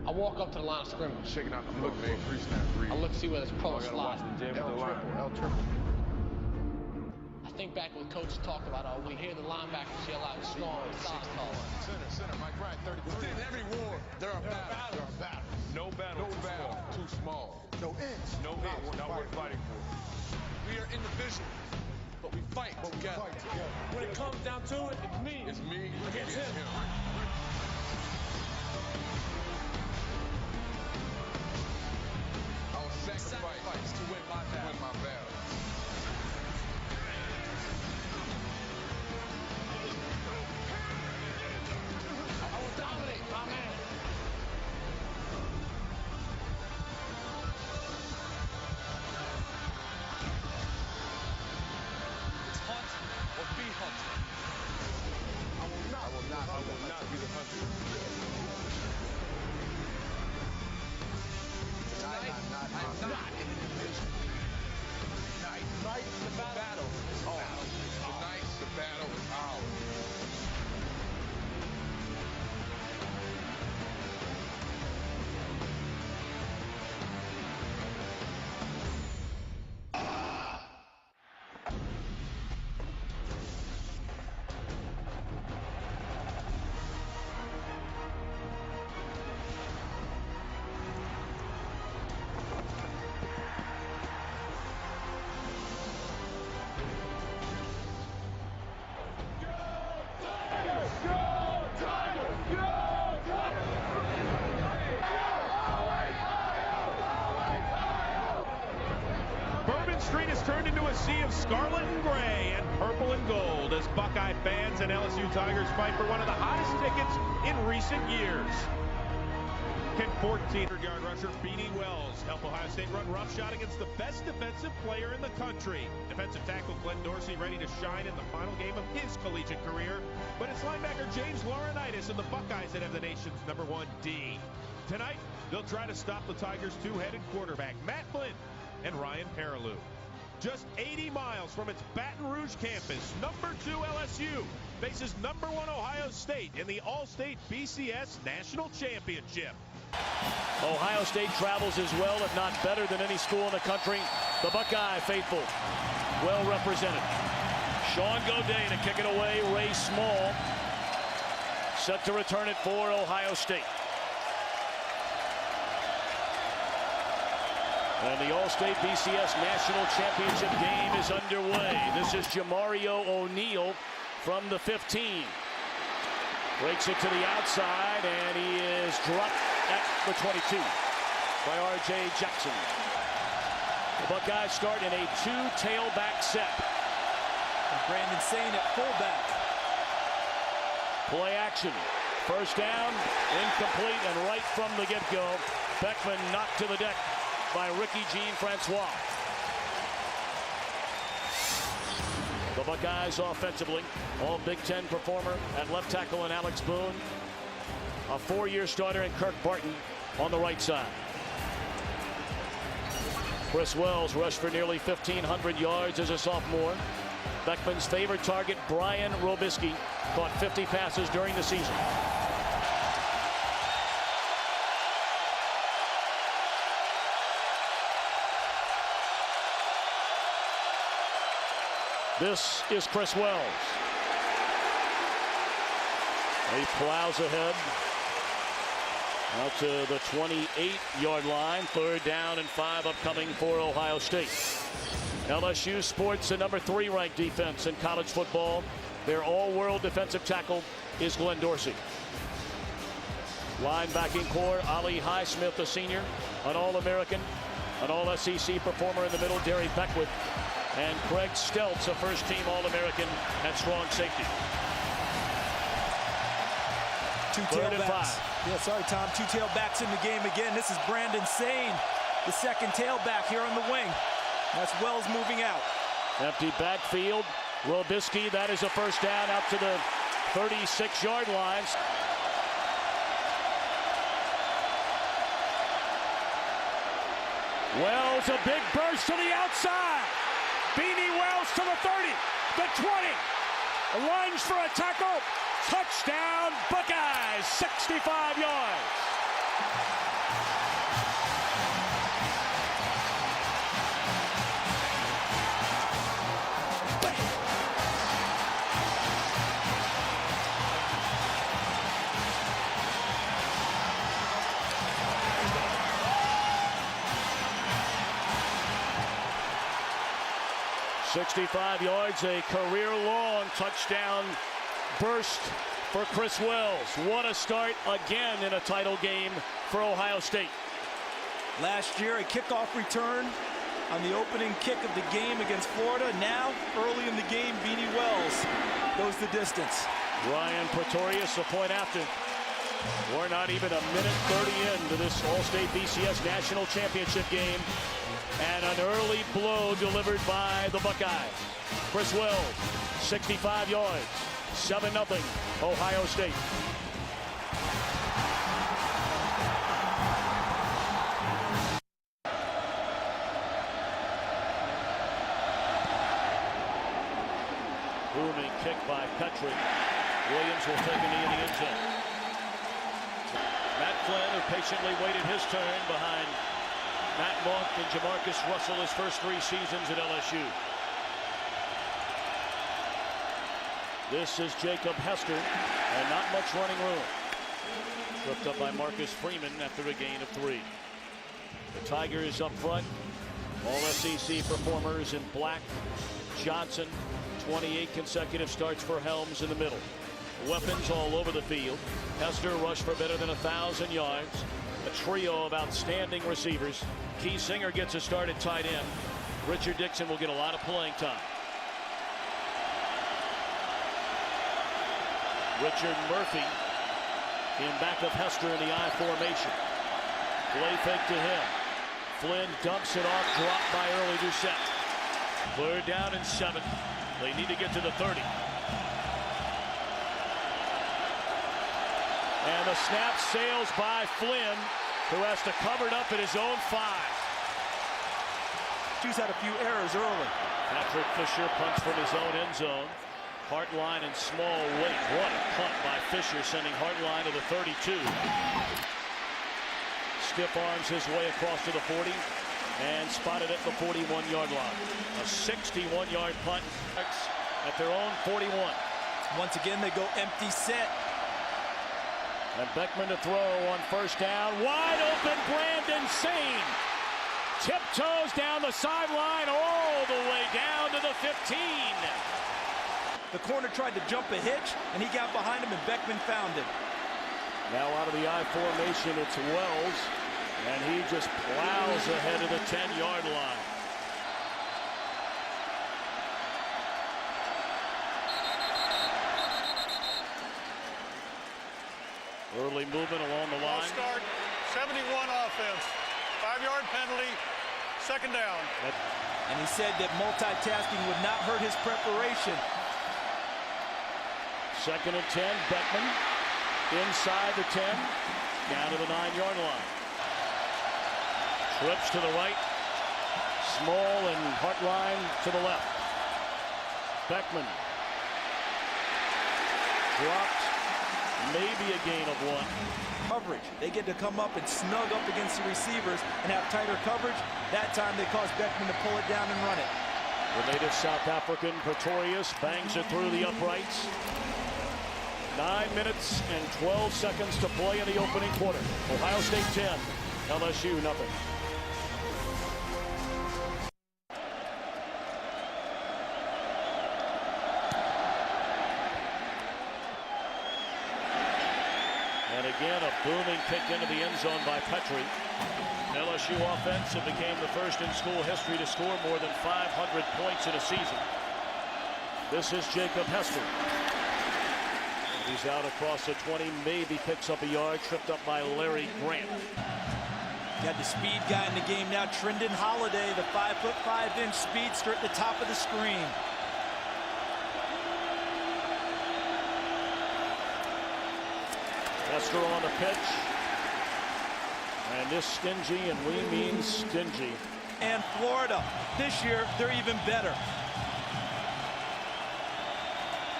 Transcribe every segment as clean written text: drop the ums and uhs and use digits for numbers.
I walk up to the line of scrimmage. Shaking out the foot, man. I look to see where this post slide. L triple. I think back when coach talked about, we hear the linebackers yell out, strong, southpaw. Center, Mike Ryan, 33. Within every war, there are battles. No battle too small. No inch. Not worth fighting for. We are individual, but we fight together. When it comes down to it, it's me. It's me against him. I will sacrifice to win my battle. I will dominate, my man. It's hunt or be hunted. I will not be the hunter. Tonight, I'm not in the division. Tonight, the battle is ours. Tonight, the battle is ours. Street has turned into a sea of scarlet and gray and purple and gold as Buckeye fans and LSU Tigers fight for one of the hottest tickets in recent years. Can 1400-yard rusher Beanie Wells help Ohio State run roughshod against the best defensive player in the country? Defensive tackle Flynn Dorsey ready to shine in the final game of his collegiate career, but it's linebacker James Laurinaitis and the Buckeyes that have the nation's #1 D. Tonight, they'll try to stop the Tigers' two-headed quarterback Matt Flynn and Ryan Perilou. Just 80 miles from its Baton Rouge campus, #2 LSU faces #1 Ohio State in the All-State BCS National Championship. Ohio State travels as well, if not better than any school in the country. The Buckeye faithful, well represented. Sean Godet to kick it away. Ray Small set to return it for Ohio State. And the All-State BCS National Championship Game is underway. This is Jamario O'Neal from the 15. Breaks it to the outside, and he is dropped at the 22 by R.J. Jackson. The Buckeyes start in a two-tailback set. And Brandon Sane at fullback. Play action. First down, incomplete, and right from the get-go, Beckman knocked to the deck by Ricky Jean-Francois. The Buckeyes offensively, all Big Ten performer at left tackle in Alex Boone. A four-year starter in Kirk Barton on the right side. Chris Wells rushed for nearly 1,500 yards as a sophomore. Beckman's favorite target, Brian Robisky, caught 50 passes during the season. This is Chris Wells. He plows ahead out to the 28-yard line. 3rd down and 5 upcoming for Ohio State. LSU sports a #3 ranked defense in college football. Their all-world defensive tackle is Glenn Dorsey. Linebacking core, Ali Highsmith, a senior, an All-American, an All-SEC performer in the middle, Derry Beckwith, and Craig Steltz, a first-team All-American at strong safety. Two tailbacks. Yeah, sorry, Tom. Two tailbacks in the game again. This is Brandon Sane, the second tailback here on the wing. That's Wells moving out. Empty backfield. Robisky, that is a first down out to the 36-yard lines. Wells, a big burst to the outside. Beanie Wells to the 30, the 20. A lunge for a tackle. Touchdown, Buckeyes, 65 yards. 65 yards, a career-long touchdown burst for Chris Wells. What a start again in a title game for Ohio State. Last year, a kickoff return on the opening kick of the game against Florida. Now, early in the game, Beanie Wells goes the distance. Ryan Pretorius, a point after. We're not even a minute 30 into this All-State BCS National Championship game. And an early blow delivered by the Buckeyes. Chris Wells, 65 yards, 7-0, Ohio State. Booming kick by Petrie. Williams will take a knee in the end zone. Matt Flynn, who patiently waited his turn behind Matt Monk and Jamarcus Russell his first 3 seasons at LSU. This is Jacob Hester, and not much running room. Tripped up by Marcus Freeman after a gain of 3. The Tigers up front. All SEC performers in black. Johnson, 28 consecutive starts for Helms in the middle. Weapons all over the field. Hester rushed for better than 1,000 yards. A trio of outstanding receivers. Key Singer gets a start at tight end. Richard Dixon will get a lot of playing time. Richard Murphy in back of Hester in the I formation. Play fake to him. Flynn dumps it off, dropped by early Doucette. 3rd down and 7. They need to get to the 30. And the snap sails by Flynn, who has to cover it up at his own 5. He's had a few errors early. Patrick Fisher punts from his own end zone. Hartline and small weight. What a punt by Fisher, sending Hartline to the 32. Stiff arms his way across to the 40 and spotted at the 41-yard line. A 61-yard punt at their own 41. Once again, they go empty set. And Beckman to throw on 1st down. Wide open, Brandon Sane. Tiptoes down the sideline all the way down to the 15. The corner tried to jump a hitch, and he got behind him, and Beckman found him. Now out of the I formation, it's Wells, and he just plows ahead of the 10-yard line. Early movement along the line. Start, 71 offense, 5-yard penalty, 2nd down. And he said that multitasking would not hurt his preparation. 2nd and 10, Beckman inside the 10, down to the 9-yard line. Trips to the right, Small and Hartline to the left. Beckman dropped, maybe a gain of 1. Coverage. They get to come up and snug up against the receivers and have tighter coverage. That time they caused Beckman to pull it down and run it. The native South African Pretorius bangs it through the uprights. 9 minutes and 12 seconds to play in the opening quarter. Ohio State 10, LSU nothing. And again, a booming kick into the end zone by Petrie. LSU offense, it became the first in school history to score more than 500 points in a season. This is Jacob Hester. He's out across the 20, maybe picks up a yard, tripped up by Larry Grant. Got the speed guy in the game now, Trendon Holiday, the 5'5" speedster at the top of the screen. Hester on the pitch. And this stingy, and we mean stingy. And Florida, this year, they're even better.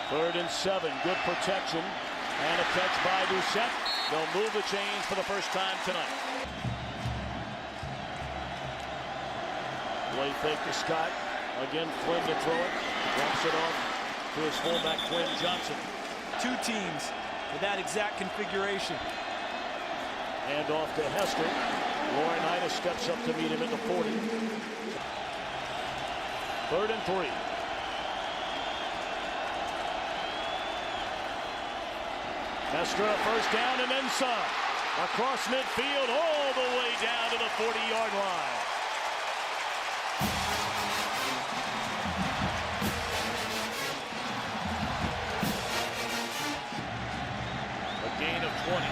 3rd and 7, good protection, and a catch by Doucette. They'll move the chains for the first time tonight. Play fake to Scott. Again, Flynn to throw it. Drops it off to his fullback, Quinn Johnson. 2 teams with that exact configuration. And off to Hester. Laurinaitis steps up to meet him at the 40. 3rd and 3. Hester a first down and then some. Across midfield all the way down to the 40-yard line. A gain of 20.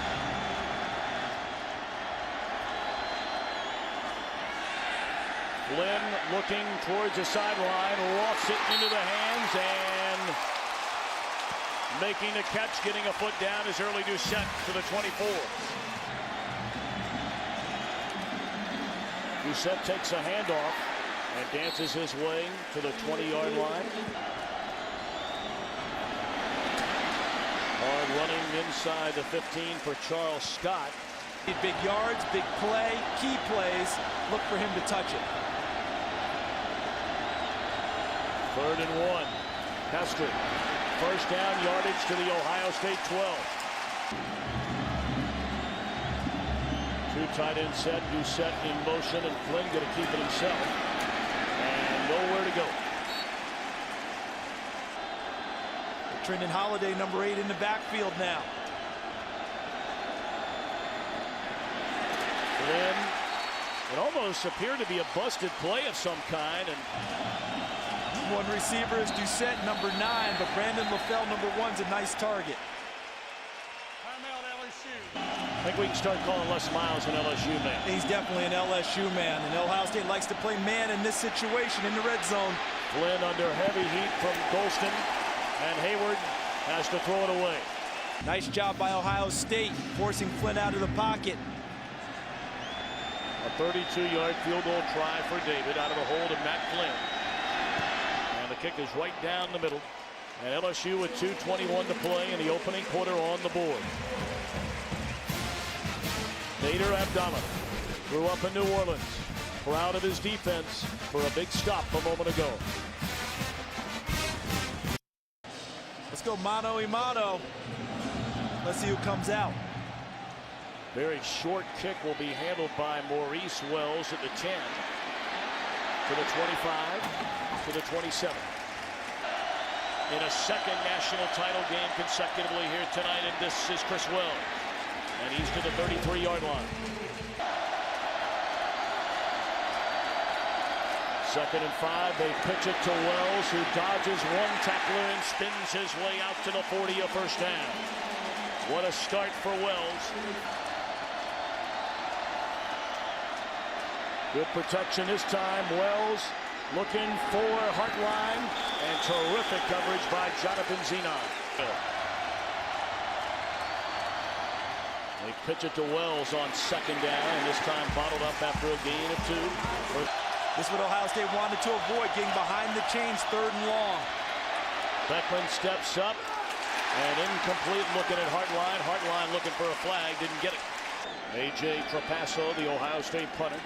Flynn looking towards the sideline, lofts it into the hands, and making the catch, getting a foot down is early Doucette to the 24. Doucette takes a handoff and dances his way to the 20-yard line. Hard running inside the 15 for Charles Scott. Big yards, big play, key plays. Look for him to touch it. 3rd and 1. Hester. First down yardage to the Ohio State 12. 2 tight end set. Doucette in motion, and Flynn going to keep it himself. And nowhere to go. Trendon Holiday, number 8 in the backfield now. Flynn. It almost appeared to be a busted play of some kind, and one receiver is Doucette, number 9, but Brandon LaFell, number 1's a nice target. Timeout LSU. I think we can start calling Les Miles an LSU man. He's definitely an LSU man, and Ohio State likes to play man in this situation in the red zone. Flynn under heavy heat from Golston, and Hayward has to throw it away. Nice job by Ohio State, forcing Flynn out of the pocket. A 32-yard field goal try for David out of the hold of Matt Flynn. And the kick is right down the middle. And LSU with 2:21 to play in the opening quarter on the board. Nader Abdallah grew up in New Orleans. Proud of his defense for a big stop a moment ago. Let's go mano a mano. Let's see who comes out. Very short kick will be handled by Maurice Wells at the 10. To the 25. To the 27. In a second national title game consecutively here tonight, and this is Chris Wells. And he's to the 33-yard line. 2nd and 5. They pitch it to Wells, who dodges one tackler and spins his way out to the 40, a first down. What a start for Wells. Good protection this time. Wells looking for Hartline, and terrific coverage by Jonathan Zenon. They pitch it to Wells on 2nd down, and this time bottled up after a gain of 2. This is what Ohio State wanted to avoid, getting behind the chains, 3rd and long. Beckman steps up, and incomplete looking at Hartline. Hartline looking for a flag, didn't get it. A.J. Trapasso, the Ohio State punter.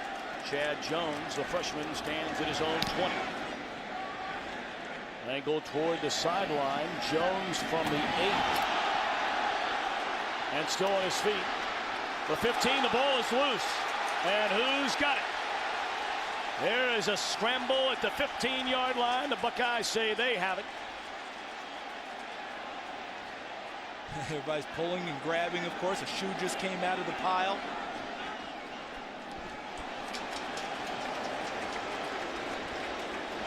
Chad Jones, the freshman, stands at his own 20. Angle toward the sideline. Jones from the 8. And still on his feet. The 15, the ball is loose. And who's got it? There is a scramble at the 15-yard line. The Buckeyes say they have it. Everybody's pulling and grabbing, of course. A shoe just came out of the pile.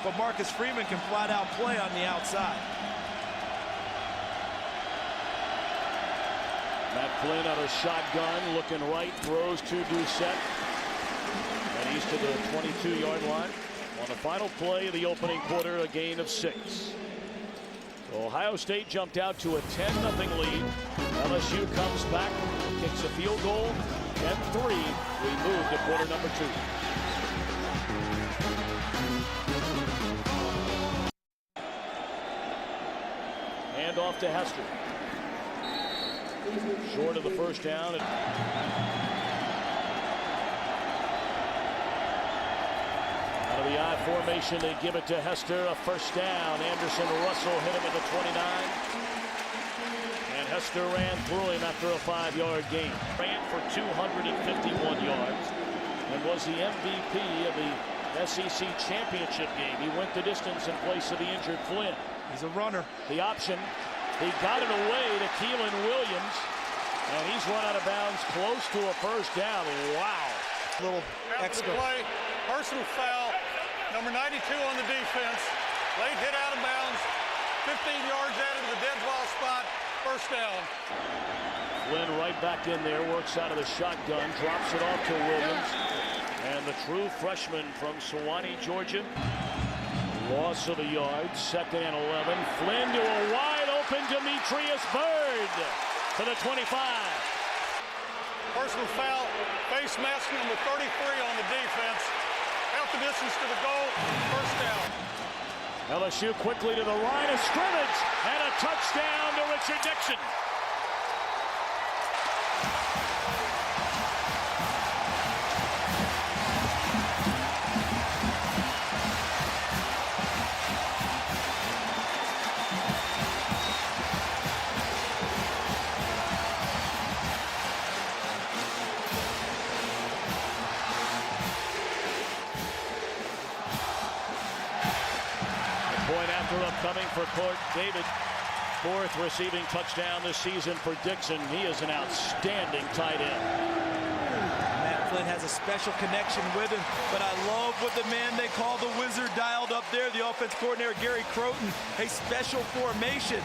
But Marcus Freeman can flat out play on the outside. Matt Flynn out of shotgun, looking right, throws to Doucette. And he's to the 22-yard line. On the final play of the opening quarter, a gain of 6. So Ohio State jumped out to a 10-0 lead. LSU comes back, kicks a field goal, 10-3. We move to quarter number 2. Hand off to Hester. Short of the first down. Out of the I formation, they give it to Hester. A first down. Anderson Russell hit him at the 29. And Hester ran through him after a 5-yard gain. Ran for 251 yards and was the MVP of the SEC Championship Game. He went the distance in place of the injured Flynn. He's a runner. The option, he got it away to Keelan Williams, and he's run out of bounds close to a first down. Wow. Little After extra. the play, personal foul, number 92 on the defense. Late hit out of bounds, 15 yards out of the dead ball spot, first down. Flynn right back in there, works out of the shotgun, drops it off to Williams. And the true freshman from Sewanee, Georgia. Loss of a yard, 2nd and 11. Flynn to a wide open Demetrius Byrd to the 25. Personal foul, face mask number 33 on the defense. Out the distance to the goal, first down. LSU quickly to the line of scrimmage, and a touchdown to Richard Dixon. Point after upcoming for Court David. 4th receiving touchdown this season for Dixon. He is an outstanding tight end. Matt Flynn has a special connection with him, but I love what the man they call the Wizard dialed up there, the offense coordinator Gary Croton. A special formation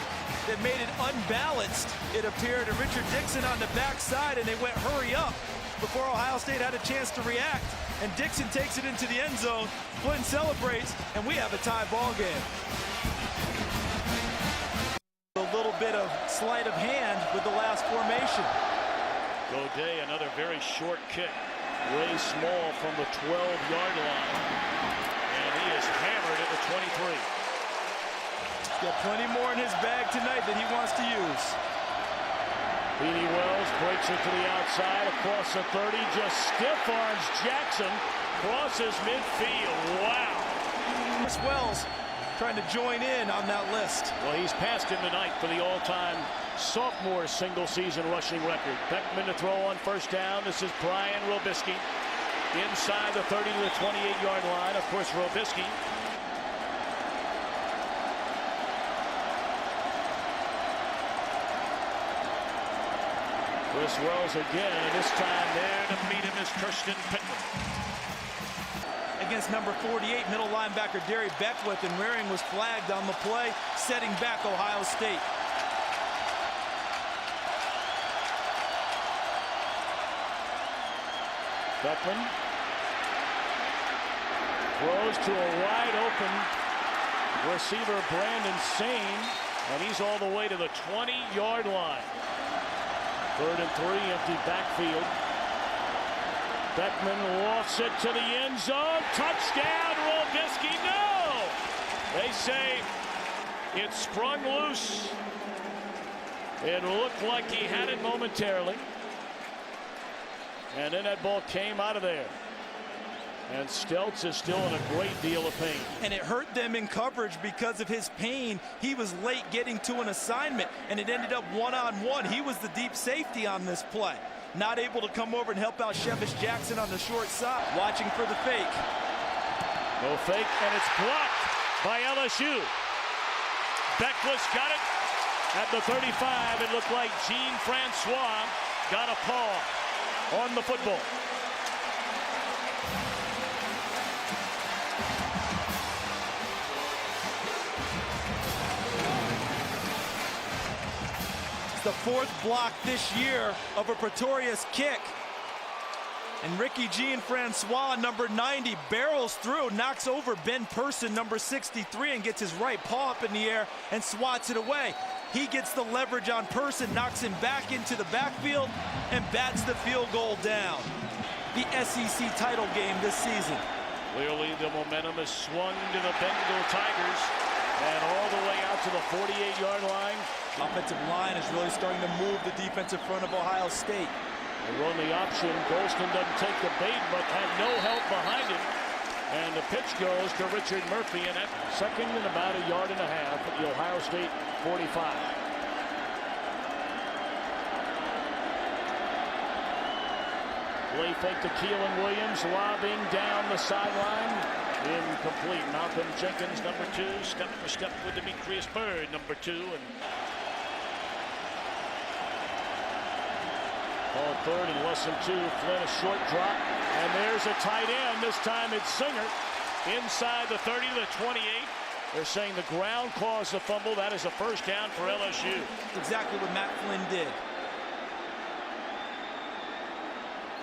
that made it unbalanced, it appeared, to Richard Dixon on the backside, and they went hurry up before Ohio State had a chance to react. And Dixon takes it into the end zone. Flynn celebrates, and we have a tie ball game. A little bit of sleight of hand with the last formation. Godet, another very short kick. Way small from the 12-yard line. And he is hammered at the 23. He's got plenty more in his bag tonight that he wants to use. Beanie Wells breaks it to the outside across the 30. Just stiff arms Jackson. Crosses midfield. Wow. Wells trying to join in on that list. Well, he's passed him tonight for the all-time sophomore single-season rushing record. Beckman to throw on first down. This is Brian Robisky. Inside the 30 to the 28-yard line. Of course, Robisky. Chris Wells again, and this time there to meet him is Kirsten Pittman. Against number 48, middle linebacker Derry Beckwith, and Waring was flagged on the play, setting back Ohio State. Beckman throws to a wide open receiver, Brandon Sane, and he's all the way to the 20-yard line. 3rd and 3, empty backfield. Beckman lofts it to the end zone. Touchdown, Robisky. No! They say it sprung loose. It looked like he had it momentarily. And then that ball came out of there. And Stelz is still in a great deal of pain. And it hurt them in coverage because of his pain. He was late getting to an assignment, and it ended up one-on-one. He was the deep safety on this play. Not able to come over and help out Shevish Jackson on the short side. Watching for the fake. No fake, and it's blocked by LSU. Beckwith got it at the 35. It looked like Jean-Francois got a paw on the football. The 4th block this year of a Pretorius kick. And Ricky Jean-Francois, number 90, barrels through, knocks over Ben Person, number 63, and gets his right paw up in the air and swats it away. He gets the leverage on Person, knocks him back into the backfield, and bats the field goal down. The SEC title game this season. Clearly the momentum is swung to the Bengal Tigers, and all the way out to the 48-yard line. Offensive line is really starting to move the defensive front of Ohio State. They run the option. Golston doesn't take the bait, but had no help behind him. And the pitch goes to Richard Murphy, and at 2nd and about a yard and a half at the Ohio State 45. Play fake to Keelan Williams, lobbing down the sideline. Incomplete. Malcolm Jenkins, number 2, step for step with Demetrius Byrd, number 2. And on third and less than 2, Flynn, a short drop. And there's a tight end. This time it's Singer. Inside the 30 to the 28. They're saying the ground caused the fumble. That is a first down for LSU. Exactly what Matt Flynn did.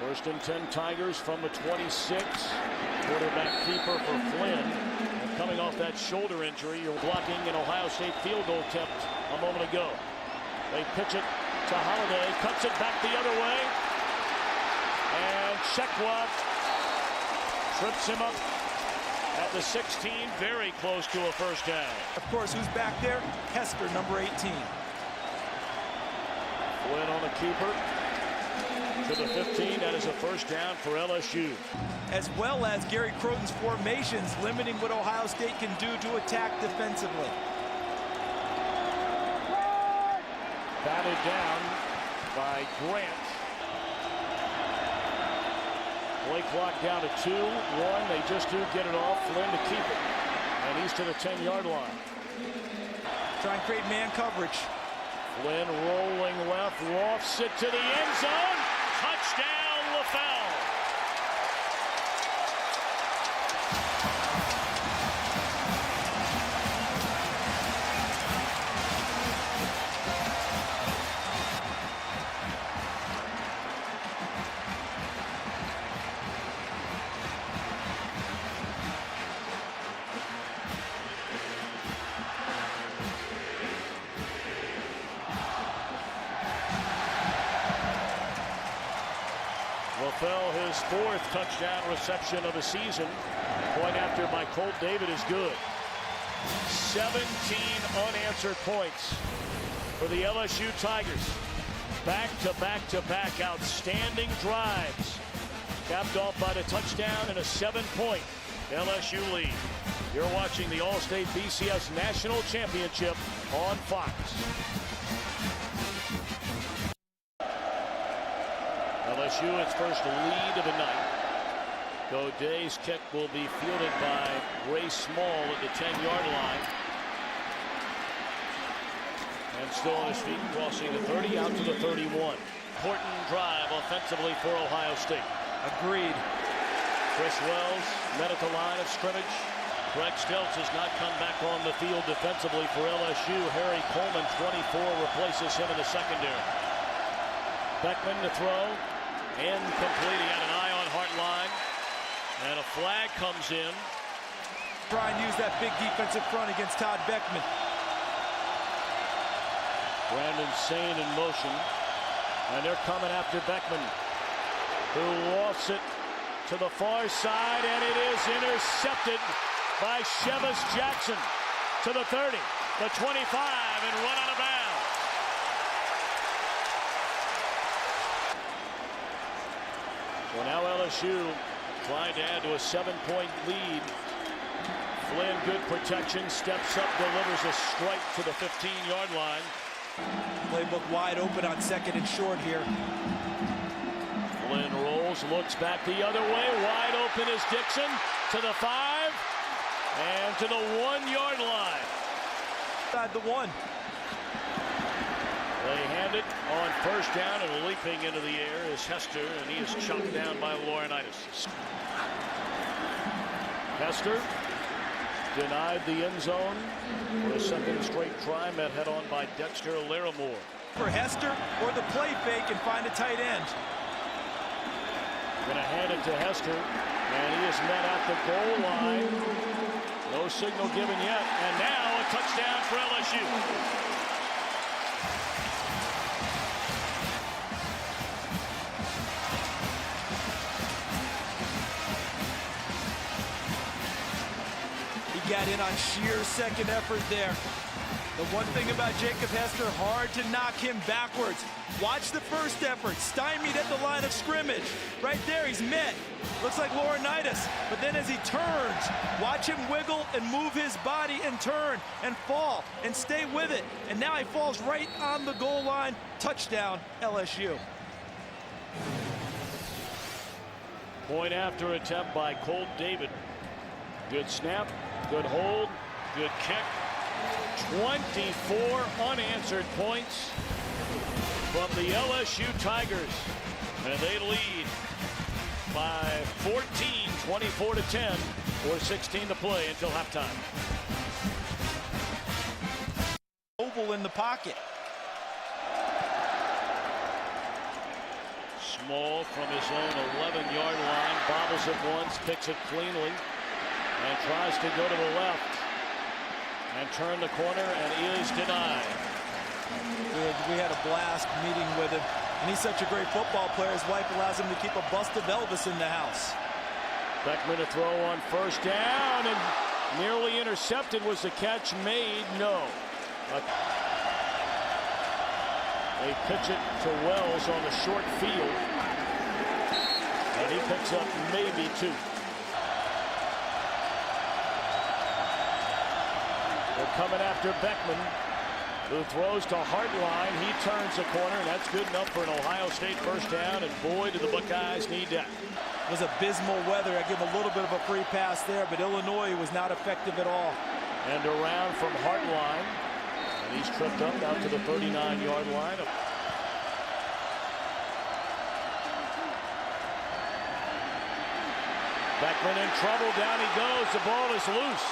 First and 10 Tigers from the 26. Quarterback keeper for Flynn. And coming off that shoulder injury, you're blocking an Ohio State field goal attempt a moment ago. They pitch it to Holiday, cuts it back the other way. And Shekwa trips him up at the 16, very close to a first down. Of course, who's back there? Hester, number 18. Flynn on the keeper to the 15. That is a first down for LSU. As well as Gary Croton's formations limiting what Ohio State can do to attack defensively. Batted down by Grant. Play clock down to 2-1. They just do get it off. Flynn to keep it. And he's to the 10-yard line. Try and create man coverage. Flynn rolling left. Lofts it to the end zone. Touchdown, LaFell. LaFell, his 4th touchdown reception of the season. Point after by Colt David is good. 17 unanswered points for the LSU Tigers. Back-to-back-to-back outstanding drives. Capped off by the touchdown and a 7-point LSU lead. You're watching the All-State BCS National Championship on Fox. LSU its first lead of the night. Goday's kick will be fielded by Ray Small at the 10-yard line. And still on his feet, crossing the 30 out to the 31. Important drive offensively for Ohio State. Agreed. Chris Wells met at the line of scrimmage. Greg Stelz has not come back on the field defensively for LSU. Harry Coleman, 24, replaces him in the secondary. Beckman to throw. Incomplete. He had an eye on Hartline. And a flag comes in. Try and use that big defensive front against Todd Beckman. Brandon Sane in motion. And they're coming after Beckman, who lofts it to the far side, and it is intercepted by Shevis Jackson to the 30, the 25, and run out of bounds. Well, now LSU trying to add to a 7-point lead. Flynn, good protection, steps up, delivers a strike to the 15-yard line. Playbook wide open on 2nd and short here. Flynn rolls, looks back the other way. Wide open is Dixon to the 5 and to the 1-yard line. Side the 1. They hand it on first down, and leaping into the air is Hester, and he is chopped down by Laurinaitis. Hester denied the end zone for a 2nd straight try, met head on by Dexter Larimore. For Hester or the play fake and find a tight end. Going to hand it to Hester, and he is met at the goal line. No signal given yet, and now a touchdown for LSU. Got in on sheer 2nd effort there. The one thing about Jacob Hester, hard to knock him backwards. Watch the first effort, stymied at the line of scrimmage. Right there, he's met. Looks like Laurinaitis, but then as he turns, watch him wiggle and move his body and turn and fall and stay with it. And now he falls right on the goal line. Touchdown, LSU. Point after attempt by Colt David. Good snap, good hold, good kick. 24 unanswered points from the LSU Tigers. And they lead by 14, 24-10, or 16 to play until halftime. Oval in the pocket. Small from his own 11-yard line, bobbles it once, picks it cleanly, and tries to go to the left and turn the corner, and is denied. We had a blast meeting with him, and he's such a great football player. His wife allows him to keep a bust of Elvis in the house. Beckman to throw on first down, and nearly intercepted. Was the catch made? No. They pitch it to Wells on the short field, and he picks up maybe 2. They're coming after Beckman, who throws to Hartline. He turns the corner, and that's good enough for an Ohio State first down, and boy, do the Buckeyes need that. It was abysmal weather. I give him a little bit of a free pass there, but Illinois was not effective at all. And around from Hartline. And he's tripped up out to the 39-yard line. Beckman in trouble. Down he goes. The ball is loose.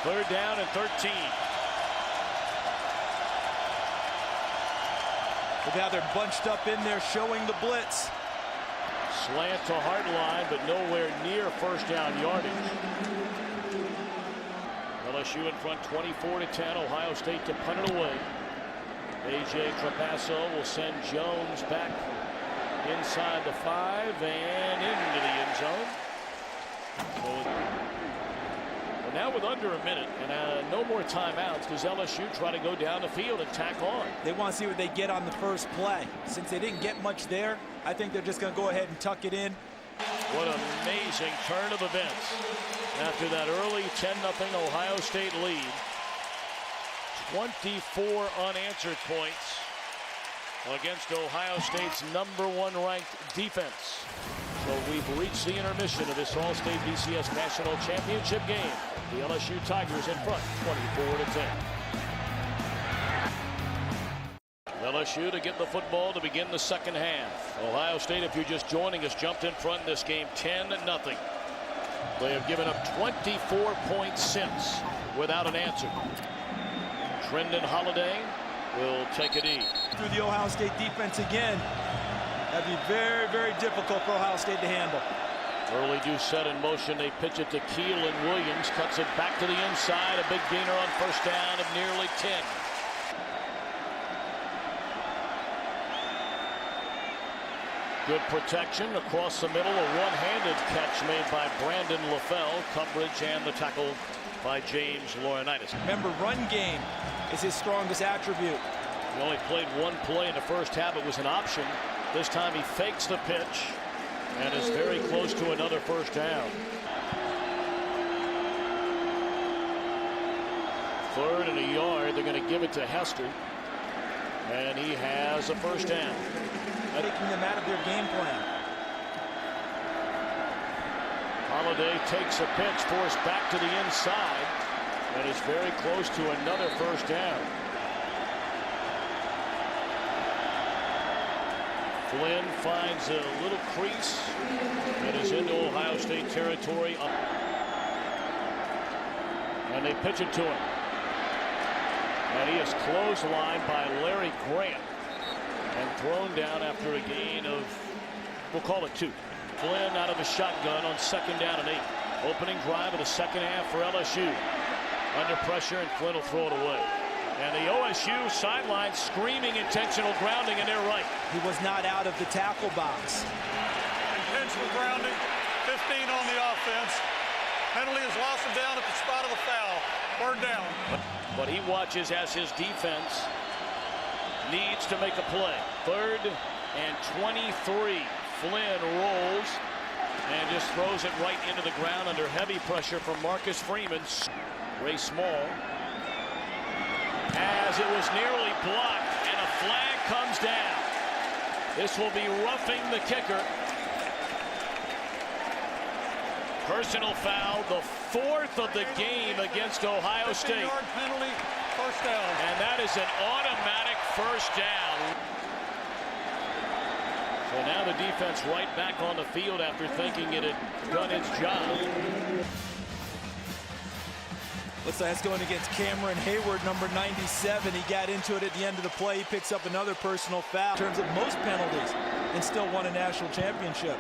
3rd down and 13. But now they're bunched up in there showing the blitz. Slant to Hartline, but nowhere near first down yardage. LSU in front 24-10. Ohio State to punt it away. A.J. Trapasso will send Jones back inside the 5 and into the end zone. So now with under a minute and no more timeouts, does LSU try to go down the field and tack on? They want to see what they get on the first play. Since they didn't get much there, I think they're just going to go ahead and tuck it in. What an amazing turn of events. After that early 10-0 Ohio State lead, 24 unanswered points against Ohio State's #1 ranked defense. So we've reached the intermission of this All-State BCS National Championship game. The LSU Tigers in front, 24-10. LSU to get the football to begin the second half. Ohio State, if you're just joining us, jumped in front in this game 10-0. They have given up 24 points since without an answer. Trendon Holiday will take it in. Through the Ohio State defense again. That'd be very, very difficult for Ohio State to handle. Early Doucette in motion. They pitch it to Keelan Williams. Cuts it back to the inside. A big gainer on first down of nearly 10. Good protection across the middle. A one-handed catch made by Brandon LaFell. Coverage and the tackle by James Laurinaitis. Remember, run game is his strongest attribute. He only played one play in the first half. It was an option. This time he fakes the pitch and is very close to another first down. 3rd and a yard. They're going to give it to Hester. And he has a first down. Taking them out of their game plan. Holiday takes a pitch, forced back to the inside, and is very close to another first down. Flynn finds a little crease and is into Ohio State territory. And they pitch it to him. And he is clotheslined by Larry Grant and thrown down after a gain of, we'll call it 2. Flynn out of a shotgun on 2nd down and 8. Opening drive of the second half for LSU. Under pressure, and Flynn will throw it away. And the OSU sideline screaming intentional grounding in their right. He was not out of the tackle box. Intentional grounding, 15 on the offense. Penalty is loss of down at the spot of the foul. 3rd down. But he watches as his defense needs to make a play. 3rd and 23. Flynn rolls and just throws it right into the ground under heavy pressure from Marcus Freeman. Ray Small, as it was nearly blocked, and a flag comes down. This will be roughing the kicker. Personal foul, the 4th of the game against Ohio State. 15-yard penalty, first down. And that is an automatic first down. So now the defense right back on the field after thinking it had done its job. Looks like it's going against Cameron Hayward, number 97. He got into it at the end of the play. He picks up another personal foul. In terms of most penalties, and still won a national championship.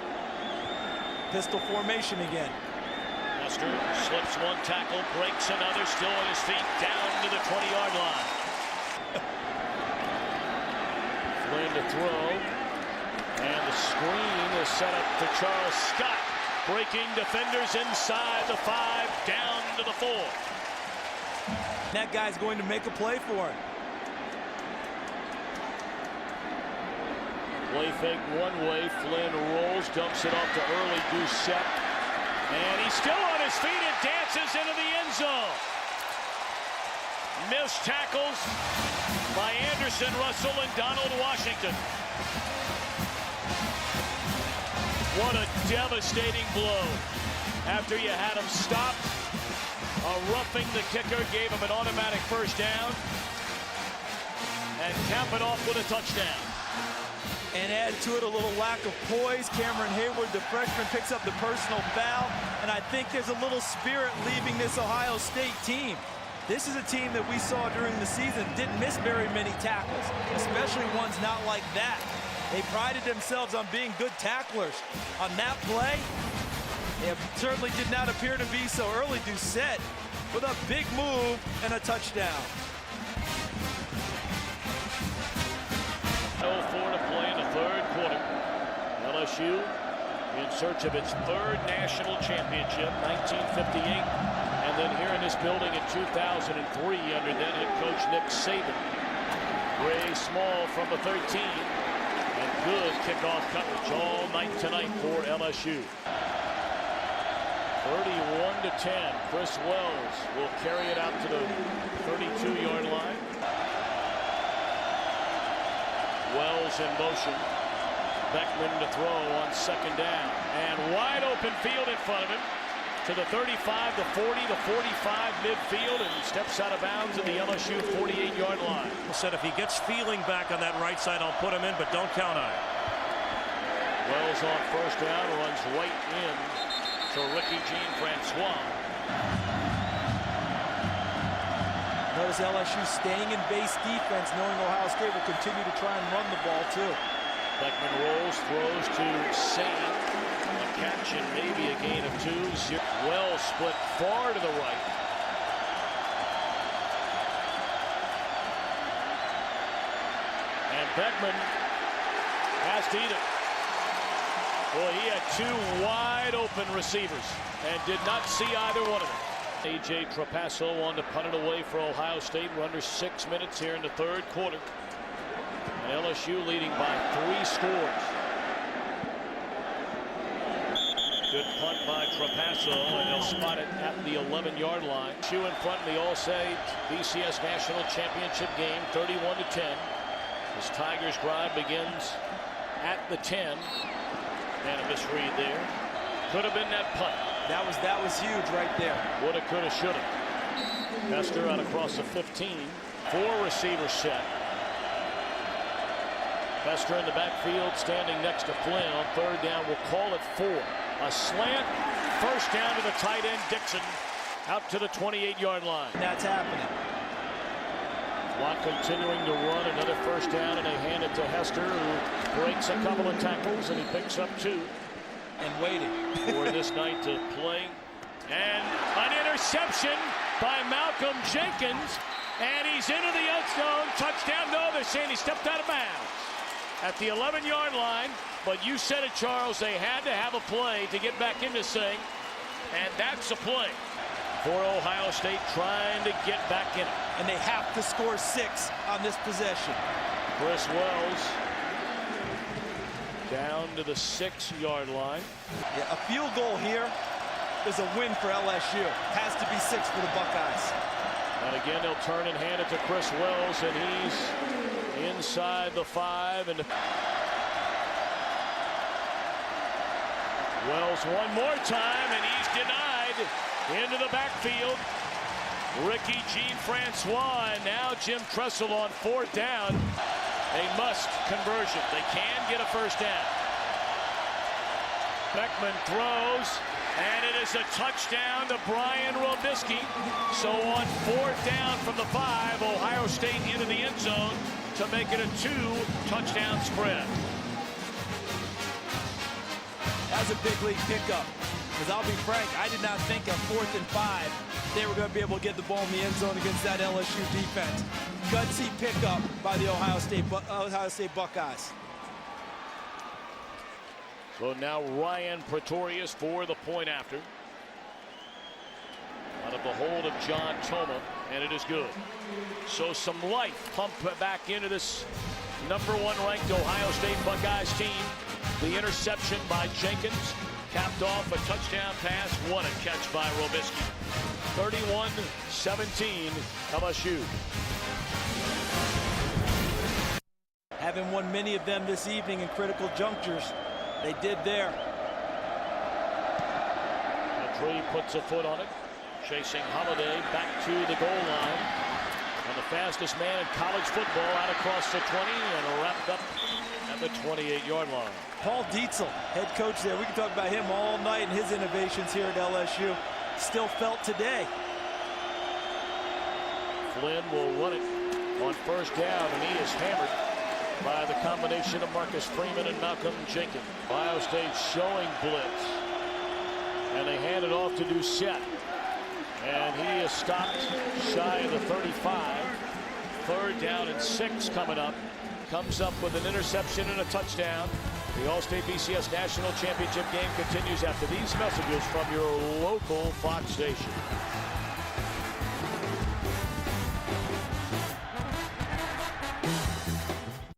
Pistol formation again. Buster slips one tackle, breaks another, still on his feet, down to the 20-yard line. Flynn to throw, and the screen is set up to Charles Scott. Breaking defenders inside the 5, down to the 4. That guy's going to make a play for him. Play fake one way, Flynn rolls, dumps it off to early Doucette. And he's still on his feet and dances into the end zone. Missed tackles by Anderson, Russell, and Donald Washington. What a devastating blow. After you had him stopped, roughing the kicker gave him an automatic first down. And cap it off with a touchdown. And add to it a little lack of poise. Cameron Hayward, the freshman, picks up the personal foul. And I think there's a little spirit leaving this Ohio State team. This is a team that we saw during the season didn't miss very many tackles, especially ones not like that. They prided themselves on being good tacklers. On that play, it certainly did not appear to be so early. Doucette with a big move and a touchdown. 0-4 to play in the 3rd quarter. LSU in search of its 3rd national championship, 1958, and then here in this building in 2003 under then head coach Nick Saban. Ray Small from the 13, and good kickoff coverage all night tonight for LSU. 31-10. Chris Wells will carry it out to the 32-yard line. Wells in motion. Beckman to throw on 2nd down. And wide open field in front of him. To the 35, the 40, the 45 midfield, and steps out of bounds at the LSU 48-yard line. Said if he gets feeling back on that right side, I'll put him in, but don't count on it. Wells on 1st down, runs right in to Ricky Jean-Francois. Notice LSU staying in base defense, knowing Ohio State will continue to try and run the ball too. Beckman rolls, throws to Sane. A catch and maybe a gain of 2. Wells split far to the right. And Beckman has to eat it. Boy, he had 2 wide open receivers and did not see either one of them. A.J. Trapasso on to punt it away for Ohio State. We're under 6 minutes here in the 3rd quarter. And LSU leading by 3 scores. Good punt by Trapasso, and they'll spot it at the 11-yard line. LSU in front in the All-State BCS National Championship Game, 31-10. This Tigers drive begins at the 10. And a misread there. Could have been that punt. That was huge right there. Woulda, coulda, shoulda. Hester out across the 15. 4 receivers set. Hester in the backfield, standing next to Flynn on 3rd down. We'll call it 4. A slant, 1st down to the tight end Dixon, out to the 28-yard line. That's happening. Clock continuing to run, another 1st down, and they hand it to Hester, who breaks a couple of tackles, and he picks up 2. And waiting for this night to play. And an interception by Malcolm Jenkins, and he's into the end zone. Touchdown. No, they're saying he stepped out of bounds at the 11-yard line. But you said it, Charles, they had to have a play to get back in this thing, and that's a play for Ohio State trying to get back in it. And they have to score 6 on this possession. Chris Wells down to the 6-yard line. Yeah, a field goal here is a win for LSU. Has to be 6 for the Buckeyes. And again, they'll turn and hand it to Chris Wells, and he's inside the 5. And Wells one more time, and he's denied into the backfield. Ricky Jean-Francois, and now Jim Tressel on 4th down. A must conversion. They can get a first down. Beckman throws, and it is a touchdown to Brian Robisky. So on 4th down from the 5, Ohio State into the end zone to make it a 2-touchdown spread. That's a big league pickup. Because I'll be frank, I did not think at 4th and 5 they were going to be able to get the ball in the end zone against that LSU defense. Gutsy pickup by the Ohio State Buckeyes. So now Ryan Pretorius for the point after. Out of the hold of John Toma, and it is good. So some life pumped back into this #1 ranked Ohio State Buckeyes team. The interception by Jenkins capped off a touchdown pass. What a catch by Robisky. 31-17 LSU. Having won many of them this evening in critical junctures, they did there. Tree puts a foot on it, chasing Holiday back to the goal line. And the fastest man in college football out across the 20 and wrapped up at the 28-yard line. Paul Dietzel, head coach there. We can talk about him all night and his innovations here at LSU. Still felt today. Flynn will run it on 1st down, and he is hammered by the combination of Marcus Freeman and Malcolm Jenkins. Ohio State showing blitz, and they hand it off to Doucette, and he is stopped shy of the 35. 3rd down and 6 coming up. Comes up with an interception and a touchdown. The All-State BCS National Championship Game continues after these messages from your local Fox station.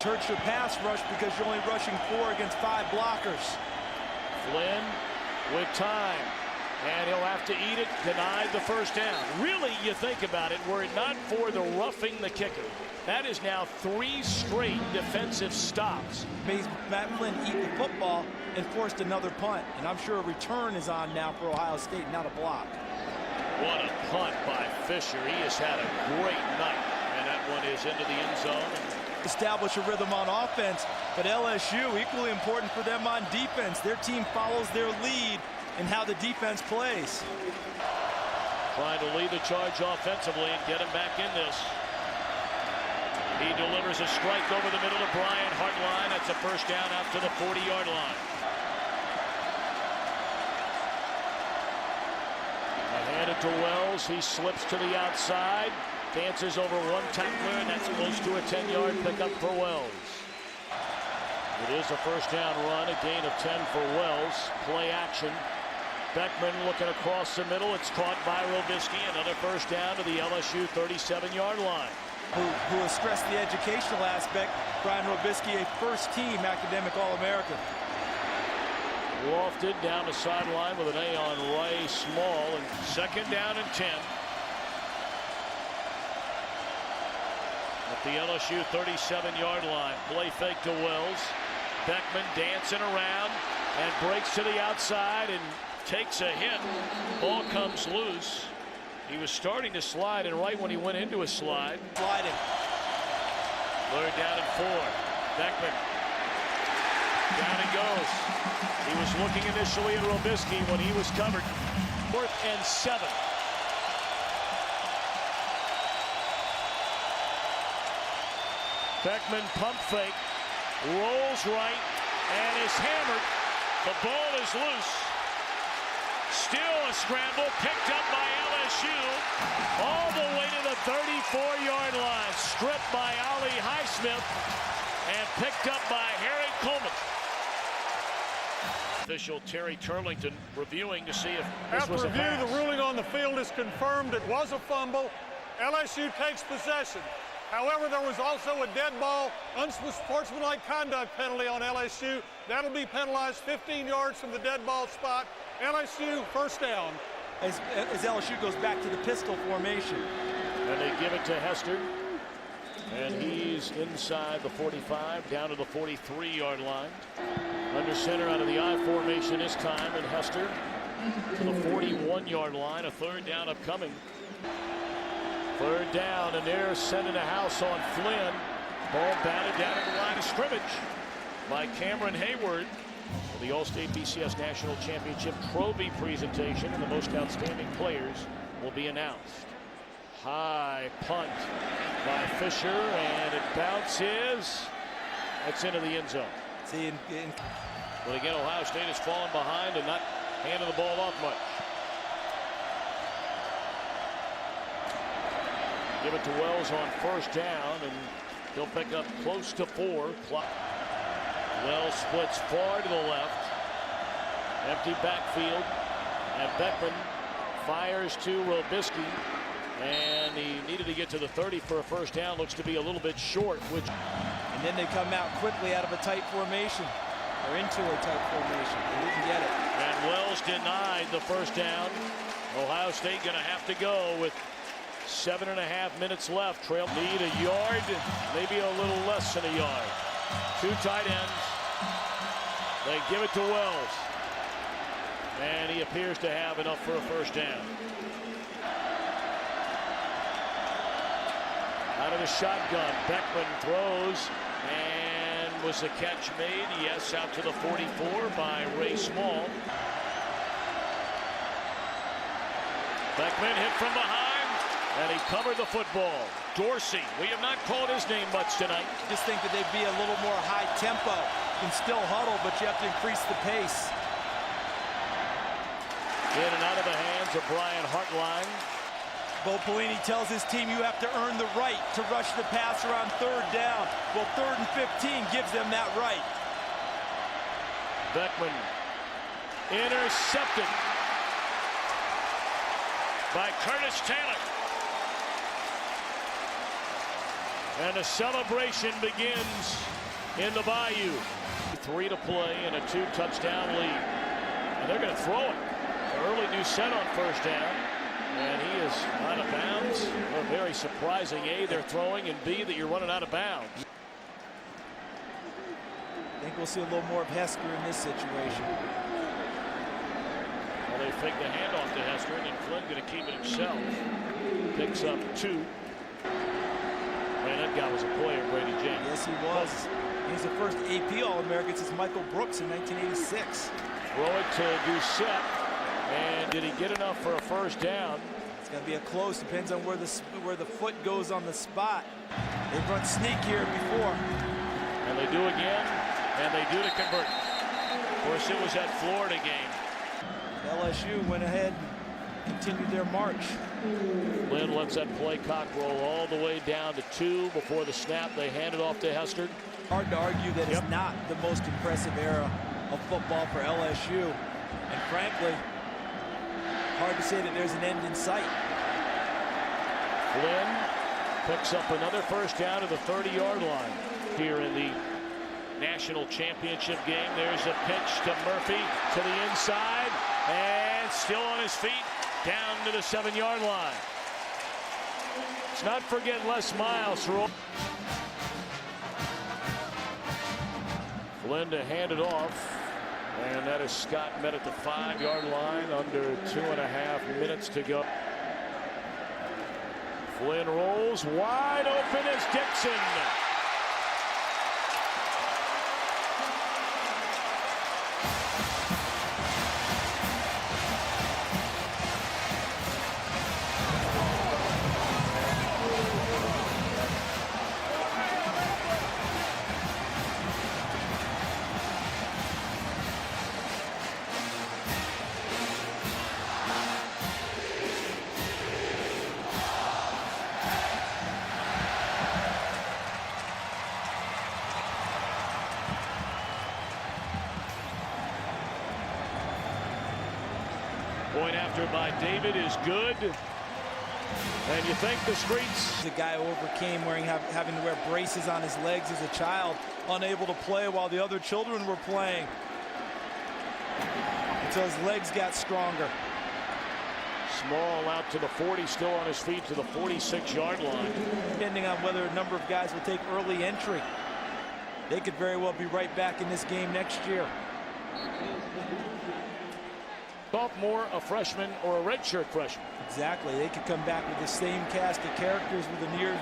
Church your pass rush because you're only rushing 4 against 5 blockers. Flynn with time, and he'll have to eat it. Denied the first down. Really, you think about it, were it not for the roughing the kicker, that is now 3 straight defensive stops. Made Matt Flynn eat the football and forced another punt. And I'm sure a return is on now for Ohio State, not a block. What a punt by Fisher. He has had a great night. And that one is into the end zone. Establish a rhythm on offense, but LSU, equally important for them on defense. Their team follows their lead in how the defense plays. Trying to lead the charge offensively and get him back in this. He delivers a strike over the middle to Brian Hartline. That's a first down out to the 40-yard line. Handed to Wells. He slips to the outside. Dances over one tackler, and that's close to a 10-yard pickup for Wells. It is a first down run, a gain of 10 for Wells. Play action. Beckman looking across the middle. It's caught by Robisky. Another first down to the LSU 37-yard line. Who has stressed the educational aspect. Brian Robisky, a first-team academic All-American. Lofted down the sideline with an A on Ray Small, and 2nd down and 10. At the LSU 37-yard line. Play fake to Wells. Beckman dancing around and breaks to the outside and takes a hit. Ball comes loose. He was starting to slide, and right when he went into a slide. Sliding. 3rd down and 4. Beckman. Down he goes. He was looking initially at Robisky when he was covered. 4th and 7. Beckman pump fake. Rolls right and is hammered. The ball is loose. Still a scramble, picked up by LSU all the way to the 34-yard line. Stripped by Ali Highsmith and picked up by Harry Coleman. Official Terry Turlington reviewing to see if this was a pass. After review, the ruling on the field is confirmed. It was a fumble. LSU takes possession. However, there was also a dead ball, unsportsmanlike conduct penalty on LSU. That'll be penalized 15 yards from the dead ball spot. LSU first down. As LSU goes back to the pistol formation. And they give it to Hester. And he's inside the 45, down to the 43-yard line. Under center out of the I formation this time, and Hester to the 41-yard line. A third down upcoming. Third down, and they're sending a house on Flynn. Ball batted down at the line of scrimmage by Cameron Hayward. The All-State BCS National Championship Trophy presentation, and the most outstanding players will be announced. High punt by Fisher, and it bounces. It's into the end zone. But again, Ohio State has fallen behind and not handing the ball off much. Give it to Wells on first down, and he'll pick up close to 4. Wells splits far to the left. Empty backfield, and Beckman fires to Robisky, and he needed to get to the 30 for a first down. Looks to be a little bit short. And then they come out quickly out of a tight formation, or into a tight formation. They didn't get it. And Wells denied the first down. Ohio State going to have to go with 7.5 minutes left. Trail need a yard, maybe a little less than a yard. 2 tight ends. They give it to Wells, and he appears to have enough for a first down. Out of the shotgun, Beckman throws, and was the catch made? Yes, out to the 44 by Ray Small. Beckman hit from behind, and he covered the football. Dorsey, we have not called his name much tonight. Just think that they'd be a little more high tempo. You can still huddle, but you have to increase the pace. In and out of the hands of Brian Hartline. Bo Pelini tells his team you have to earn the right to rush the passer on third down. Well, 3rd and 15 gives them that right. Beckman intercepted by Curtis Taylor. And the celebration begins in the Bayou. 3 to play and a 2-touchdown lead. And they're going to throw it. Early new set on first down. And he is out of bounds. Well, very surprising. A, they're throwing, and B, that you're running out of bounds. I think we'll see a little more of Hester in this situation. Well, they fake the handoff to Hester, and then Flynn going to keep it himself. Picks up 2. Man, that guy was a player, Brady James. Yes, he was. He's the first AP All-American since Michael Brooks in 1986. Throw it to Doucette. And did he get enough for a first down? It's going to be a close. Depends on where the foot goes on the spot. They've run sneak here before. And they do again, and they do to convert. Of course, it was that Florida game. LSU went ahead and continued their march. Flynn lets that play cock roll all the way down to 2 before the snap. They hand it off to Hester. Hard to argue that it's not the most impressive era of football for LSU. And frankly, hard to say that there's an end in sight. Flynn picks up another first down to the 30-yard line here in the National Championship game. There's a pitch to Murphy to the inside, and still on his feet down to the 7-yard line. Let's not forget Les Miles. Flynn to hand it off. And that is Scott met at the 5-yard line, under 2.5 minutes to go. Flynn rolls wide open as Dixon. Point after by David is good. And you think the streets. The guy overcame having to wear braces on his legs as a child, unable to play while the other children were playing. Until his legs got stronger. Small out to the 40, still on his feet to the 46-yard line. Depending on whether a number of guys will take early entry, they could very well be right back in this game next year. Sophomore, a freshman, or a redshirt freshman. Exactly. They could come back with the same cast of characters with a years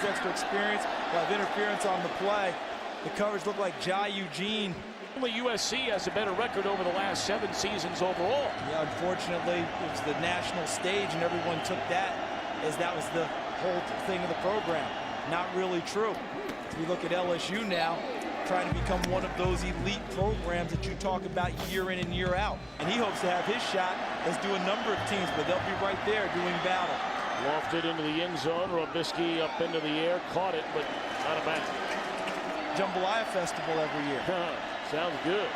extra experience. They'll have interference on the play. The covers look like Jai Eugene. Only USC has a better record over the last 7 seasons overall. Yeah, unfortunately, it was the national stage, and everyone took that as that was the whole thing of the program. Not really true. As we look at LSU now, trying to become one of those elite programs that you talk about year in and year out. And he hopes to have his shot, as do a number of teams, but they'll be right there doing battle. Lofted into the end zone. Robisky up into the air, caught it, but not a match. Jambalaya Festival every year. Sounds good.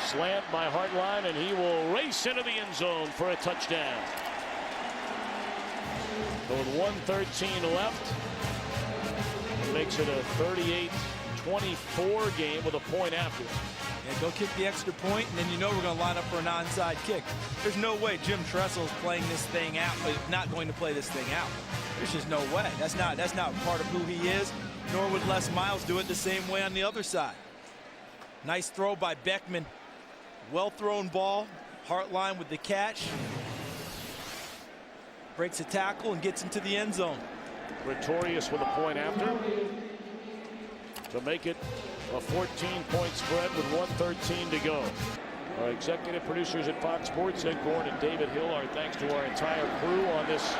Slant by Hartline, and he will race into the end zone for a touchdown. So with 1:13 left, it makes it a 38-24 game with a point after. Yeah, go kick the extra point, and then you know we're going to line up for an onside kick. There's no way Jim Tressel is playing this thing out, but not going to play this thing out. There's just no way. That's not part of who he is, nor would Les Miles do it the same way on the other side. Nice throw by Beckman. Well thrown ball. Hartline with the catch. Breaks a tackle and gets into the end zone. Pretorius with a point after to make it a 14-point spread with 1:13 to go. Our executive producers at Fox Sports, Ed Gorn and David Hill, our thanks to our entire crew on this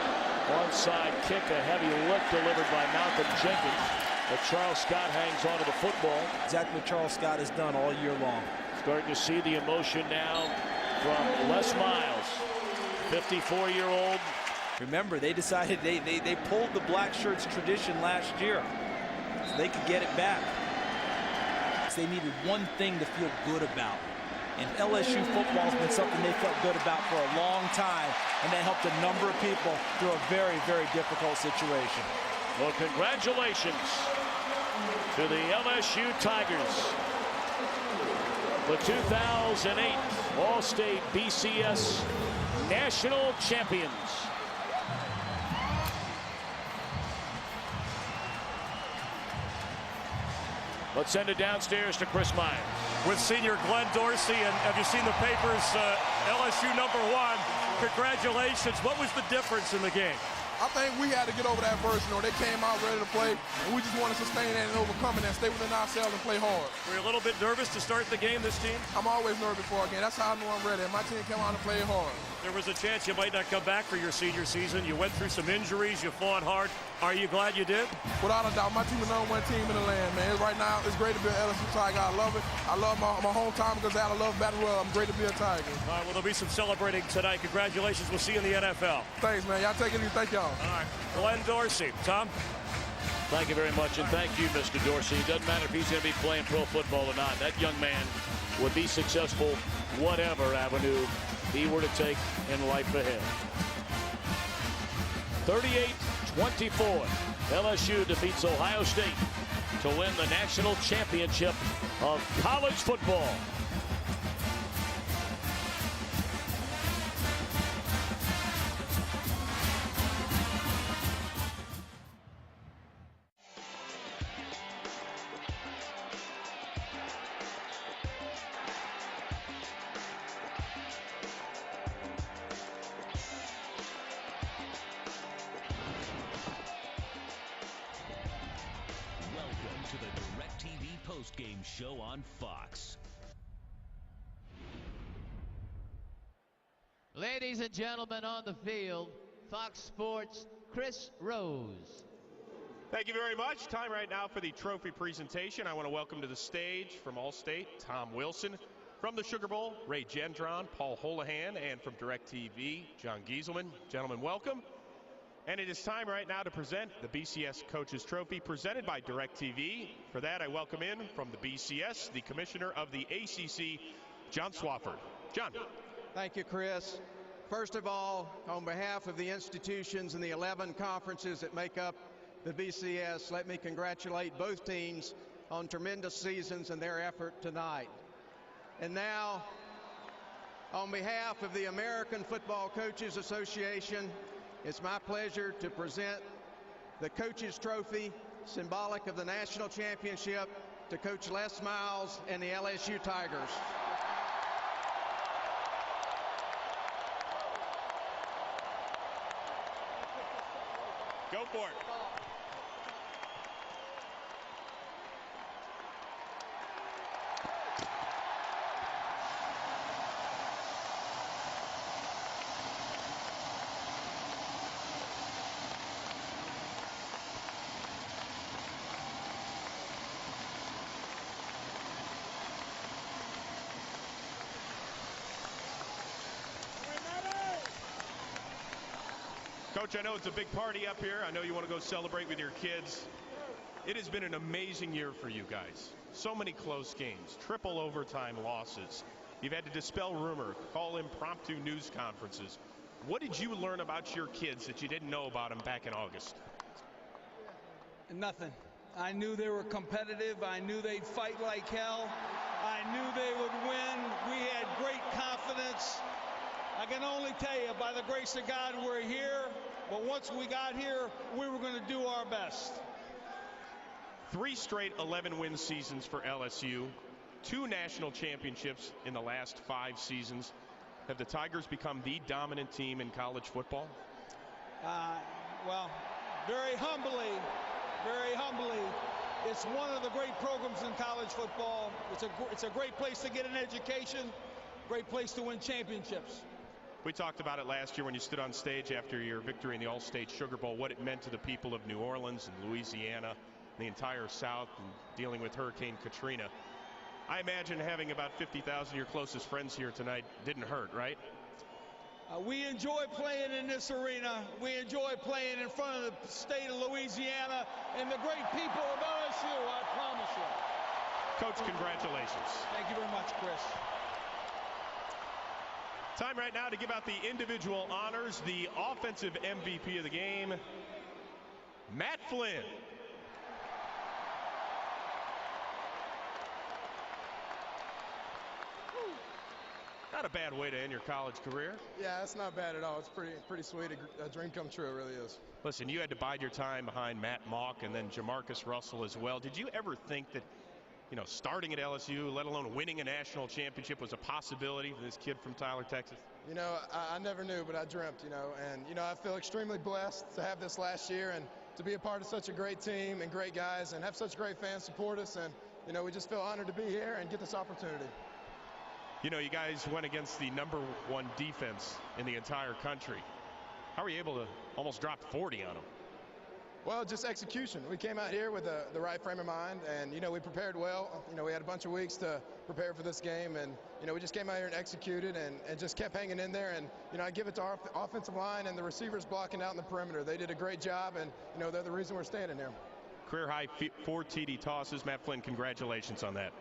onside kick. A heavy lift delivered by Malcolm Jenkins. But Charles Scott hangs on to the football. Exactly what Charles Scott has done all year long. Starting to see the emotion now from Les Miles, 54-year-old. Remember, they decided they pulled the black shirts tradition last year so they could get it back. They needed one thing to feel good about. And LSU football has been something they felt good about for a long time, and that helped a number of people through a very, very difficult situation. Well, congratulations to the LSU Tigers, the 2008 All-State BCS National Champions. Let's send it downstairs to Chris Myers. With senior Glenn Dorsey, and have you seen the papers? LSU #1. Congratulations. What was the difference in the game? I think we had to get over that first. They came out ready to play, and we just want to sustain that and overcome it and stay within ourselves and play hard. Were you a little bit nervous to start the game, this team? I'm always nervous before a game. That's how I know I'm ready. And my team came out and played hard. There was a chance you might not come back for your senior season. You went through some injuries. You fought hard. Are you glad you did? Without a doubt, my team is the #1 team in the land, man. Right now, it's great to be an LSU Tiger. I love it. I love my hometown because I love Baton Rouge. I'm great to be a Tiger. All right, well, there'll be some celebrating tonight. Congratulations. We'll see you in the NFL. Thanks, man. Y'all take it easy. Thank y'all. All right. Glenn Dorsey. Tom? Thank you very much, and thank you, Mr. Dorsey. It doesn't matter if he's going to be playing pro football or not. That young man would be successful whatever avenue he were to take in life ahead. 38-24. LSU defeats Ohio State to win the national championship of college football. Game show on Fox. Ladies and gentlemen, on the field, Fox Sports, Chris Rose. Thank you very much. Time right now for the trophy presentation. I want to welcome to the stage from Allstate, Tom Wilson. From the Sugar Bowl, Ray Gendron, Paul Holohan, and from DirecTV, John Gieselman. Gentlemen, welcome. And it is time right now to present the BCS Coaches Trophy presented by DirecTV. For that, I welcome in from the BCS, the Commissioner of the ACC, John Swafford. John. Thank you, Chris. First of all, on behalf of the institutions and the 11 conferences that make up the BCS, let me congratulate both teams on tremendous seasons and their effort tonight. And now, On behalf of the American Football Coaches Association, it's my pleasure to present the Coaches Trophy, symbolic of the national championship, to Coach Les Miles and the LSU Tigers. Go for it. Coach, I know it's a big party up here. I know you want to go celebrate with your kids. It has been an amazing year for you guys. So many close games, triple overtime losses. You've had to dispel rumor, call impromptu news conferences. What did you learn about your kids that you didn't know about them back in August? Nothing. I knew they were competitive. I knew they'd fight like hell. I knew they would win. We had great confidence. I can only tell you, by the grace of God, we're here. But once we got here, we were going to do our best. 3 straight 11-win seasons for LSU. 2 national championships in the last 5 seasons. Have the Tigers become the dominant team in college football? Well, very humbly, it's one of the great programs in college football. It's a great place to get an education, great place to win championships. We talked about it last year when you stood on stage after your victory in the All-State Sugar Bowl, what it meant to the people of New Orleans and Louisiana, the entire South, and dealing with Hurricane Katrina. I imagine having about 50,000 of your closest friends here tonight didn't hurt, right? We enjoy playing in this arena. We enjoy playing in front of the state of Louisiana and the great people of LSU, I promise you. Coach, congratulations. Thank you very much, Chris. Time right now to give out the individual honors. The offensive MVP of the game, Matt Flynn. Not a bad way to end your college career. Yeah, it's not bad at all. It's pretty sweet. A dream come true, it really is. Listen, you had to bide your time behind Matt Mock and then Jamarcus Russell as well. Did you ever think that, you know, starting at LSU, let alone winning a national championship, was a possibility for this kid from Tyler, Texas? You know, I never knew, but I dreamt, you know. And, you know, I feel extremely blessed to have this last year and to be a part of such a great team and great guys and have such great fans support us. And, you know, we just feel honored to be here and get this opportunity. You know, you guys went against the #1 defense in the entire country. How were you able to almost drop 40 on them? Well, just execution. We came out here with the right frame of mind, and, you know, we prepared well. You know, we had a bunch of weeks to prepare for this game, and, you know, we just came out here and executed and just kept hanging in there. And, you know, I give it to our offensive line and the receivers blocking out in the perimeter. They did a great job, and, you know, they're the reason we're standing here. Career high 4 TD tosses. Matt Flynn, congratulations on that.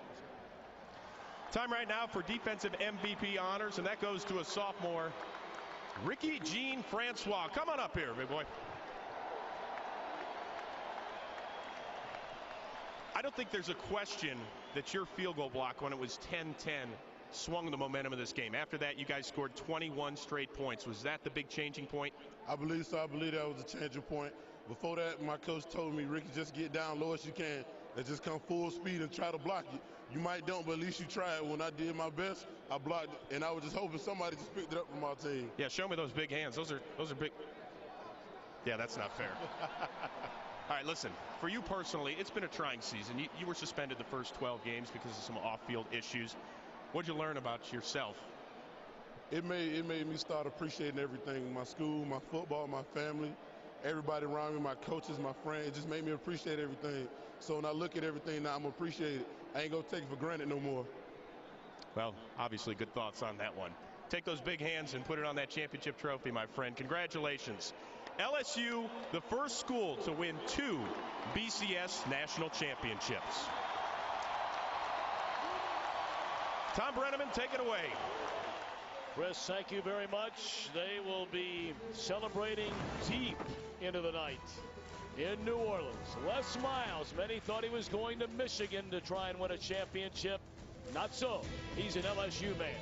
Time right now for defensive MVP honors, and that goes to a sophomore, Ricky Jean Francois. Come on up here, big boy. I don't think there's a question that your field goal block when it was 10-10 swung the momentum of this game. After that, you guys scored 21 straight points. Was that the big changing point? I believe so. I believe that was a changing point. Before that, my coach told me, Ricky, just get down low as you can and just come full speed and try to block it. You might don't, but at least you try it. When I did my best, I blocked it, and I was just hoping somebody just picked it up from our team. Yeah, show me those big hands. Those are big. Yeah, that's not fair. All right, listen, for you personally, it's been a trying season. You were suspended the first 12 games because of some off-field issues. What did you learn about yourself? It made me start appreciating everything, my school, my football, my family, everybody around me, my coaches, my friends. It just made me appreciate everything. So when I look at everything now, I'm going to appreciate it. I ain't going to take it for granted no more. Well, obviously good thoughts on that one. Take those big hands and put it on that championship trophy, my friend. Congratulations. LSU, the first school to win 2 BCS National Championships. Tom Brenneman, take it away. Chris, thank you very much. They will be celebrating deep into the night in New Orleans. Les Miles, many thought he was going to Michigan to try and win a championship. Not so. He's an LSU man.